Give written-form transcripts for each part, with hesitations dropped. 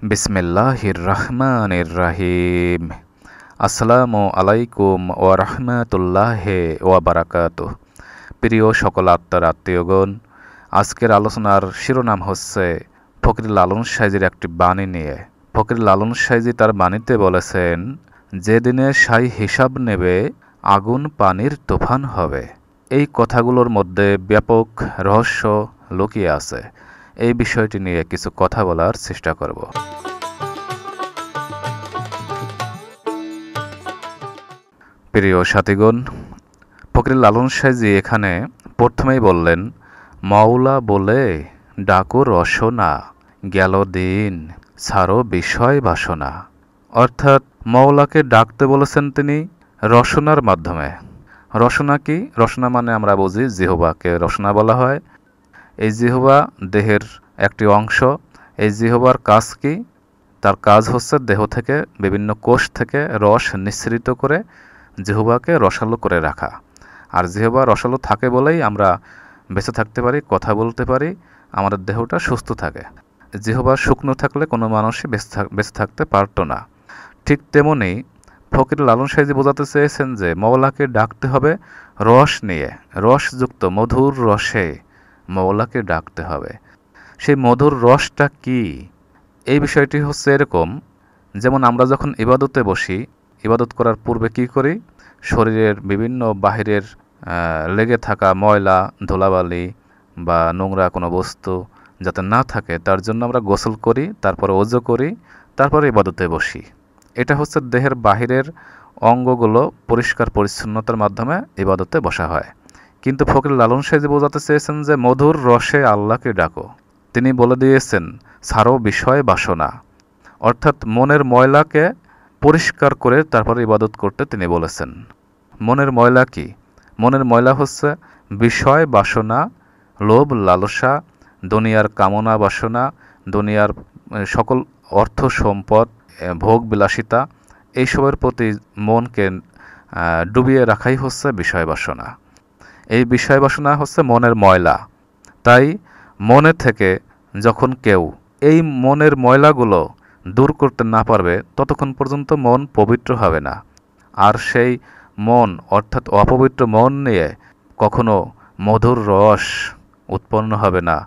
বিসমিল্লাহির রহমানির রহিম। আসসালামু আলাইকুম ওয়া রাহমাতুল্লাহি ওয়া বারাকাতুহু। প্রিয় সকল আত্মার আত্মীয়গণ, আজকের আলোচনার শিরোনাম হচ্ছে ফকির লালন সাইজির একটি বাণী নিয়ে। ফকির লালন সাইজি তার বাণীতে বলেছেন, যেদিনে সাই হিসাব নেবে আগুন পানির তুফান হবে। এই কথাগুলোর মধ্যে ব্যাপক রহস্য লুকিয়ে আছে। এই বিষয়টি নিয়ে কিছু কথা বলার চেষ্টা করব। প্রিয় সাথীগণ, ফকির লালন সাইজি এখানে প্রথমেই বললেন, মাওলা বলে ডাকো রসনা, গেল দিন ছাড়ো বিষয় বাসনা। অর্থাৎ মাওলাকে ডাকতে বলেছেন তিনি রসনার মাধ্যমে। রসনা কি? রসনা মানে আমরা বুঝি জিহ্বাকে রসনা বলা হয়। এই জিহ্বা দেহের একটি অংশ। এই জিহ্বার কাজ কি? তার কাজ হচ্ছে দেহ থেকে বিভিন্ন কোষ থেকে রস নিঃসৃত করে জিহ্বাকে রসালো করে রাখা। আর জিহ্বা রসালো থাকে বলেই আমরা বেঁচে থাকতে পারি, কথা বলতে পারি, আমাদের দেহটা সুস্থ থাকে। জিহ্বা শুকনো থাকলে কোনো মানুষই বেঁচে থাকতে পারত না। ঠিক তেমনি ফকির লালন সাইজি বোঝাতে চেয়েছেন যে মওলাকে ডাকতে হবে রস নিয়ে, রসযুক্ত মধুর রসে মওলাকে ডাকতে হবে। সেই মধুর রসটা কি? এই বিষয়টি হচ্ছে এরকম, যেমন আমরা যখন ইবাদতে বসি, ইবাদত করার পূর্বে কি করি? শরীরের বিভিন্ন বাহিরের লেগে থাকা ময়লা, ধুলাবালি বা নোংরা কোনো বস্তু যাতে না থাকে তার জন্য আমরা গোসল করি, তারপরে ওযু করি, তারপরে ইবাদতে বসি। এটা হচ্ছে দেহের বাহিরের অঙ্গগুলো পরিষ্কার পরিচ্ছন্নতার মাধ্যমে ইবাদতে বসা হয়। কিন্তু ফকির লালন সাইজি বোঝাতে চেয়েছেন যে মধুর রসে আল্লাহকে ডাকো। তিনি বলে দিয়েছেন, ছাড়ো বিষয় বাসনা। অর্থাৎ মনের ময়লাকে পরিষ্কার করে তারপরে ইবাদত করতে তিনি বলেছেন। মনের ময়লা কি? মনের ময়লা হচ্ছে বিষয় বাসনা, লোভ লালসা, দুনিয়ার কামনা বাসনা, দুনিয়ার সকল অর্থ সম্পদ, ভোগ বিলাসিতা, এইসবের প্রতি মনকে ডুবিয়ে রাখাই হচ্ছে বিষয় বাসনা। এই বিষয় বাসনা হচ্ছে মনের ময়লা। তাই মনে থেকে যখন কেউ এই মনের ময়লাগুলো দূর করতে না পারবে ততক্ষণ পর্যন্ত মন পবিত্র হবে না। আর সেই মন অর্থাৎ অপবিত্র মন নিয়ে কখনো মধুর রস উৎপন্ন হবে না,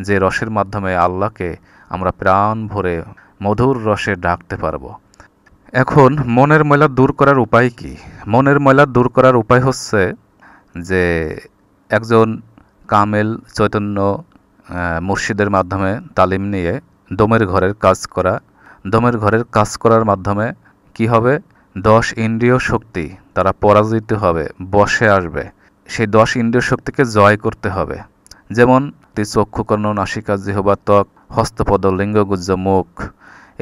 যে রসের মাধ্যমে আল্লাহকে আমরা প্রাণ ভরে মধুর রসে ডাকতে পারবো। এখন মনের ময়লা দূর করার উপায় কি? মনের ময়লা দূর করার উপায় হচ্ছে যে একজন কামেল চৈতন্য মুর্শিদের মাধ্যমে তালিম নিয়ে দমের ঘরের কাজ করা। দমের ঘরের কাজ করার মাধ্যমে কি হবে? 10 ইন্দ্রিয় শক্তি তারা পরাজিত হবে, বশে আসবে। সেই 10 ইন্দ্রিয় শক্তিকে জয় করতে হবে। যেমন চক্ষু, কর্ণ, নাসিকা, জিহ্বা, ত্বক, হস্তপদ, লিঙ্গ, গুজ্জ, মুখ।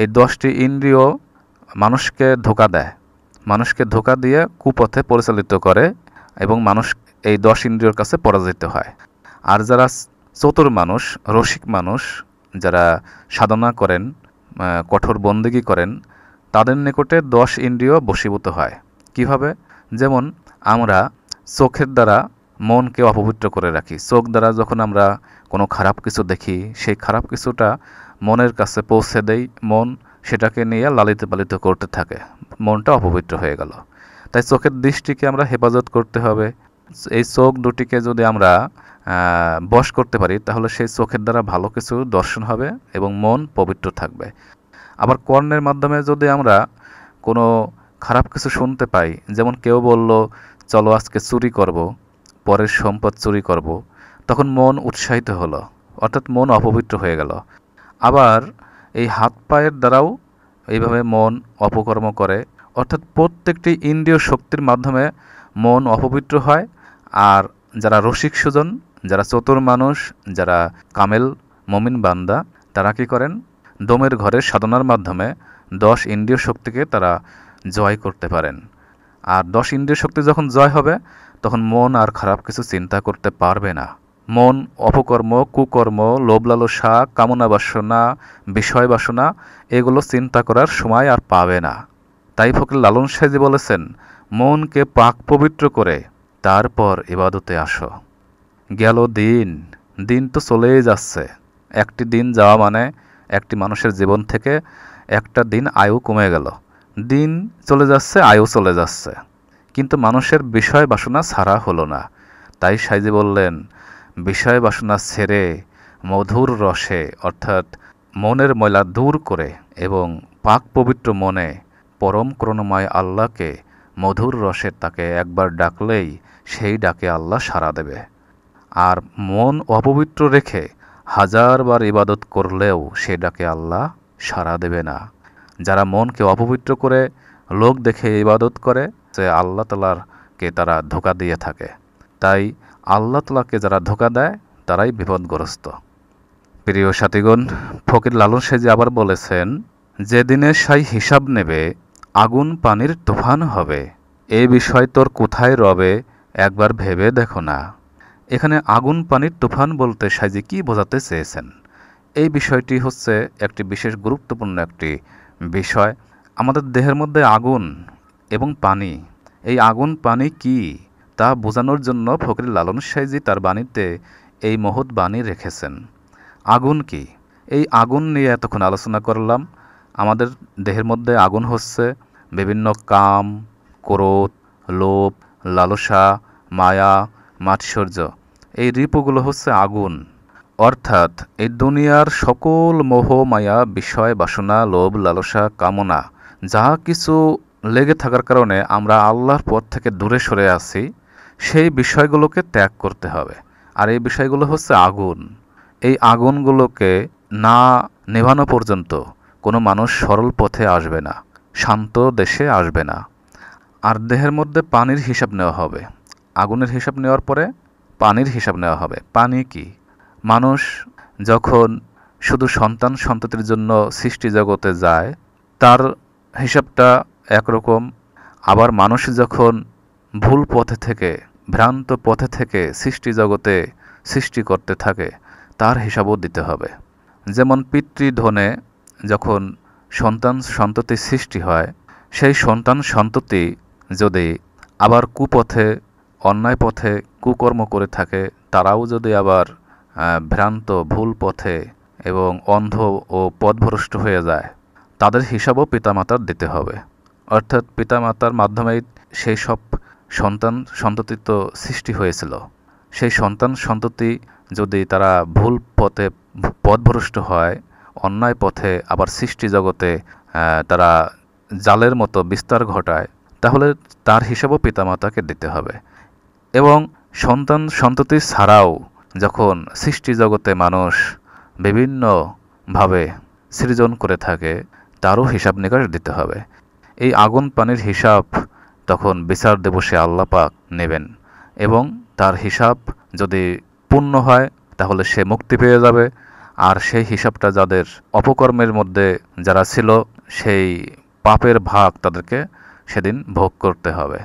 এই 10টি ইন্দ্রিয় মানুষকে ধোঁকা দেয়, মানুষকে ধোঁকা দিয়ে কুপথে পরিচালিত করে এবং মানুষ এই 10 ইন্দ্রিয়র কাছে পরাজিত হয়। আর যারা চতুর মানুষ, রসিক মানুষ, যারা সাধনা করেন, কঠোর বন্দেগী করেন, তাদের নিকটে 10 ইন্দ্রিয় বশীভূত হয়। কিভাবে? যেমন আমরা চোখের দ্বারা মনকে অপবিত্র করে রাখি। চোখ দ্বারা যখন আমরা কোনো খারাপ কিছু দেখি, সেই খারাপ কিছুটা মনের কাছে পৌঁছে দেই, মন সেটাকে নিয়ে লালিত পালিত করতে থাকে, মনটা অপবিত্র হয়ে গেল। তাই চোখের দৃষ্টিকে আমরা হেফাজত করতে হবে। এই চোখ দুটিকে যদি আমরা বশ করতে পারি তাহলে সেই চোখের দ্বারা ভালো কিছু দর্শন হবে এবং মন পবিত্র থাকবে। আবার কর্ণের মাধ্যমে যদি আমরা কোনো খারাপ কিছু শুনতে পাই, যেমন কেউ বলল চলো আজকে চুরি করব, পরের সম্পদ চুরি করব, তখন মন উৎসাহিত হলো, অর্থাৎ মন অপবিত্র হয়ে গেল। আবার এই হাত পায়ের দ্বারাও এইভাবে মন অপকর্ম করে, অর্থাৎ প্রত্যেকটি ইন্দ্রিয় শক্তির মাধ্যমে মন অপবিত্র হয়। আর যারা রসিক সুজন, যারা চতুর মানুষ, যারা কামেল মমিন বান্দা, তারা কি করেন? দমের ঘরের সাধনার মাধ্যমে 10 ইন্দ্রিয় শক্তিকে তারা জয় করতে পারেন। আর 10 ইন্দ্রিয় শক্তি যখন জয় হবে তখন মন আর খারাপ কিছু চিন্তা করতে পারবে না। মন অপকর্ম, কুকর্ম, লোভ লালসা, কামনা বাসনা, বিষয় বাসনা এগুলো চিন্তা করার সময় আর পাবে না। তাই ফকির লালন সাইজি বলেছেন, মনকে পাক পবিত্র করে তারপর ইবাদতে আসো। গেল দিন, দিন তো চলেই যাচ্ছে। একটি দিন যাওয়া মানে একটি মানুষের জীবন থেকে একটা দিন আয়ু কমে গেল, দিন চলে যাচ্ছে, আয়ু চলে যাচ্ছে, কিন্তু মানুষের বিষয় বাসনা ছাড়া হলো না। তাই সাইজি বললেন, বিষয় বাসনা ছেড়ে মধুর রসে অর্থাৎ মনের ময়লা দূর করে এবং পাক পবিত্র মনে পরম করুণাময় আল্লাহকে মধুর রসে তাকে একবার ডাকলেই সেই ডাকে আল্লাহ সাড়া দেবে। আর মন অপবিত্র রেখে হাজারবার ইবাদত করলেও সে ডাকে আল্লাহ সাড়া দেবে না। যারা মনকে অপবিত্র করে লোক দেখে ইবাদত করে, সে আল্লাহ তাআলাকে তারা ধোঁকা দিয়ে থাকে। তাই আল্লাহ তাআলাকে যারা ধোঁকা দেয় তারাই বিপদগ্রস্ত। প্রিয় সাথীগণ, ফকির লালন সাইজি আবার বলেছেন, যেদিনে সাই হিসাব নেবে আগুন পানির তুফান হবে, এই বিষয় তোর কোথায় রবে একবার ভেবে দেখো না। এখানে আগুন পানির তুফান বলতে সাইজি কি বোঝাতে চেয়েছেন? এই বিষয়টি হচ্ছে একটি বিশেষ গুরুত্বপূর্ণ একটি বিষয়। আমাদের দেহের মধ্যে আগুন এবং পানি, এই আগুন পানি কি তা বোঝানোর জন্য ফকির লালন সাইজি তার বাণীতে এই মহৎ বাণী রেখেছেন। আগুন কি? এই আগুন নিয়ে এতক্ষণ আলোচনা করলাম। আমাদের দেহের মধ্যে আগুন হচ্ছে বিভিন্ন কাম, ক্রোধ, লোভ, লালসা, মায়া, মাৎসর্য। এই রিপুগুলো হচ্ছে আগুন। অর্থাৎ এই দুনিয়ার সকল মোহ, মায়া, বিষয় বাসনা, লোভ, লালসা, কামনা যা কিছু লেগে থাকার কারণে আমরা আল্লাহর পথ থেকে দূরে সরে আছি, সেই বিষয়গুলোকে ত্যাগ করতে হবে। আর এই বিষয়গুলো হচ্ছে আগুন। এই আগুনগুলোকে না নেভানো পর্যন্ত কোনো মানুষ সরল পথে আসবে না, শান্ত দেশে আসবে না। আর দেহের মধ্যে পানির হিসাব নেওয়া হবে। আগুনের হিসাব নেওয়ার পরে পানির হিসাব নেওয়া হবে। পানি কি? মানুষ যখন শুধু সন্তান সন্ততির জন্য সৃষ্টি জগতে যায়, তার হিসাবটা একরকম। আবার মানুষ যখন ভুল পথে থেকে, ভ্রান্ত পথে থেকে সৃষ্টি জগতে সৃষ্টি করতে থাকে, তার হিসাবও দিতে হবে। যেমন পিতৃধনে যখন সন্তান সন্ততি সৃষ্টি হয়, সেই সন্তান সন্ততি যদি আবার কুপথে, অন্যায় পথে কুকর্ম করে থাকে, তারাও যদি আবার ভ্রান্ত ভুল পথে এবং অন্ধ ও পথভ্রষ্ট হয়ে যায়, তাদের হিসাবও পিতামাতার দিতে হবে। অর্থাৎ পিতামাতার মাধ্যমেই সেই সব সন্তান সন্ততি তো সৃষ্টি হয়েছিল। সেই সন্তান সন্ততি যদি তারা ভুল পথে পথভ্রষ্ট হয়, অন্যায় পথে আবার সৃষ্টি জগতে তারা জালের মতো বিস্তার ঘটায়, তাহলে তার হিসাবও পিতামাতাকে দিতে হবে। এবং সন্তান সন্ততি ছাড়াও যখন সৃষ্টি জগতে মানুষ বিভিন্নভাবে সৃজন করে থাকে, তারও হিসাব নিকাশ দিতে হবে। এই আগুন পানির হিসাব তখন বিচার দিবসে আল্লাহ পাক নেবেন, এবং তার হিসাব যদি পূর্ণ হয় তাহলে সে মুক্তি পেয়ে যাবে। আর সেই হিসাবটা যাদের অপকর্মের মধ্যে যারা ছিল, সেই পাপের ভাগ তাদেরকে সেদিন ভোগ করতে হবে।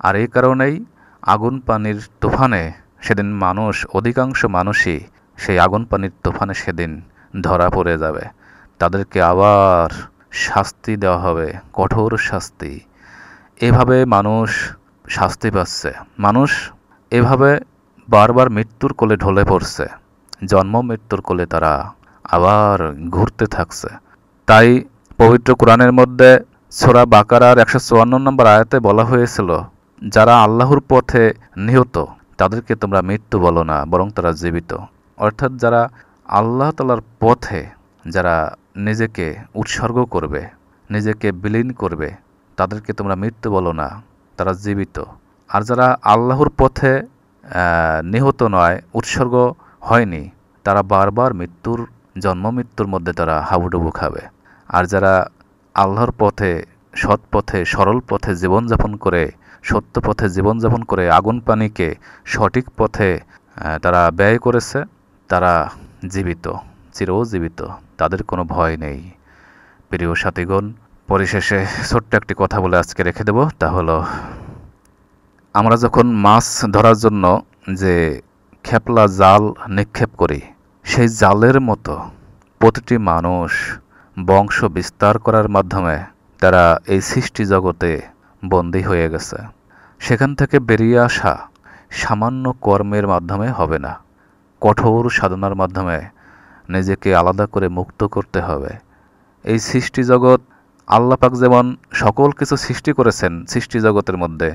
আর এই কারণেই আগুন পানির তুফানে সেদিন মানুষ, অধিকাংশ মানুষই সেই আগুন পানির তুফানে সেদিন ধরা পড়ে যাবে। তাদেরকে আবার শাস্তি দেওয়া হবে, কঠোর শাস্তি। এভাবে মানুষ শাস্তি পাচ্ছে। মানুষ এভাবে বারবার মৃত্যুর কোলে ঢলে পড়ছে। জন্ম মৃত্যুর কোলে তারা আবার ঘুরতে থাকছে। তাই পবিত্র কোরআনের মধ্যে সূরা বাকারার 154 নম্বর আয়াতে বলা হয়েছিল, যারা আল্লাহর পথে নিহত তাদেরকে তোমরা মৃত্যু বলো না, বরং তারা জীবিত। অর্থাৎ যারা আল্লাহ তাআলার পথে যারা নিজেকে উৎসর্গ করবে, নিজেকে বিলীন করবে, তাদেরকে তোমরা মৃত্যু বলো না, তারা জীবিত। আর যারা আল্লাহর পথে নিহত নয়, উৎসর্গ হয়নি, তারা বারবার মৃত্যুর, জন্ম মৃত্যুর মধ্যে তারা হাবুডুবু খাবে। আর যারা আল্লাহর পথে, সৎ পথে, সরল পথে জীবনযাপন করে, সত্য পথে জীবনযাপন করে আগুন পানিকে সঠিক পথে তারা ব্যয় করেছে, তারা জীবিত, চিরজীবিত, তাদের কোনো ভয় নেই। প্রিয় সাথীগণ, পরিশেষে ছোট্ট একটি কথা বলে আজকে রেখে দেব, তা হলো, আমরা যখন মাছ ধরার জন্য যে খেপলা জাল নিক্ষেপ করি, সেই জালের মতো প্রতিটি মানুষ বংশ বিস্তার করার মাধ্যমে তারা এই সৃষ্টি জগতে বন্দী হয়ে গেছে। সেখান থেকে বেরিয়ে আসা সামান্য কর্মের মাধ্যমে হবে না, কঠোর সাধনার মাধ্যমে নিজেকে আলাদা করে মুক্ত করতে হবে। এই সৃষ্টি জগৎ, আল্লাহ পাক যেমন সকল কিছু সৃষ্টি করেছেন সৃষ্টি জগতের মধ্যে,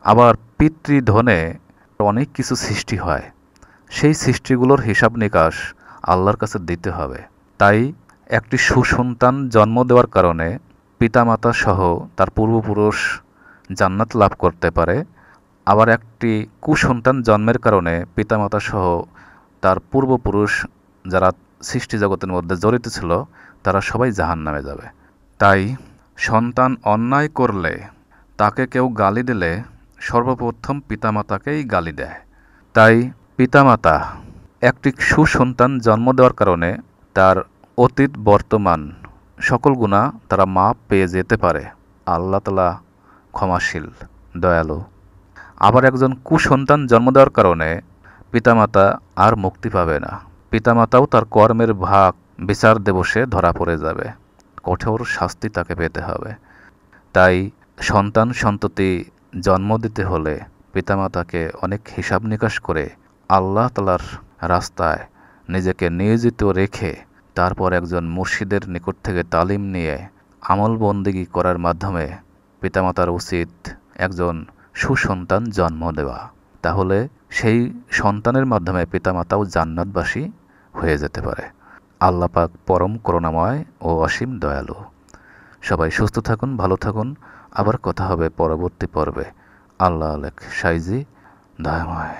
আবার পিতৃধনে অনেক কিছু সৃষ্টি হয়। সেই সৃষ্টিগুলোর হিসাব নিকাশ আল্লাহর কাছে দিতে হবে। তাই একটি সুসন্তান জন্ম দেওয়ার কারণে পিতামাতা সহ তার পূর্বপুরুষ জান্নাত লাভ করতে পারে, আবার একটি কুসন্তান জন্মের কারণে পিতামাতা সহ তার পূর্বপুরুষ যারা সৃষ্টি জগতের মধ্যে জড়িত ছিল তারা সবাই জাহান্নামে যাবে। তাই সন্তান অন্যায় করলে তাকে কেউ গালি দিলে সর্বপ্রথম পিতামাতাকেই গালি দেয়। তাই পিতামাতা একটি সুসন্তান জন্ম দেওয়ার কারণে তার অতীত বর্তমান সকল গুনাহ তারা মাপ পেয়ে যেতে পারে। আল্লাহ তাআলা ক্ষমাশীল, দয়ালু। আবার একজন কুসন্তান জন্ম দেওয়ার কারণে পিতামাতা আর মুক্তি পাবে না। পিতামাতাও তার কর্মের ভাগ বিচার দিবসে ধরা পড়ে যাবে, কঠোর শাস্তি তাকে পেতে হবে। তাই সন্তান সন্ততি জন্ম দিতে হলে পিতামাতাকে অনেক হিসাব নিকাশ করে আল্লাহ তাআলার রাস্তায় নিজেকে নিয়োজিত রেখে তারপর একজন মুর্শিদের নিকট থেকে তালিম নিয়ে আমল বন্দেগী করার মাধ্যমে পিতামাতার উচিত একজন সুসন্তান জন্ম দেওয়া। তাহলে সেই সন্তানের মাধ্যমে পিতামাতাও জান্নাতবাসী হয়ে যেতে পারে। আল্লাহ পাক পরম করুণাময় ও অসীম দয়ালু। সবাই সুস্থ থাকুন, ভালো থাকুন। আবার কথা হবে পরবর্তী পর্বে। আল্লাহ আলেক সাইজি দয়াময়।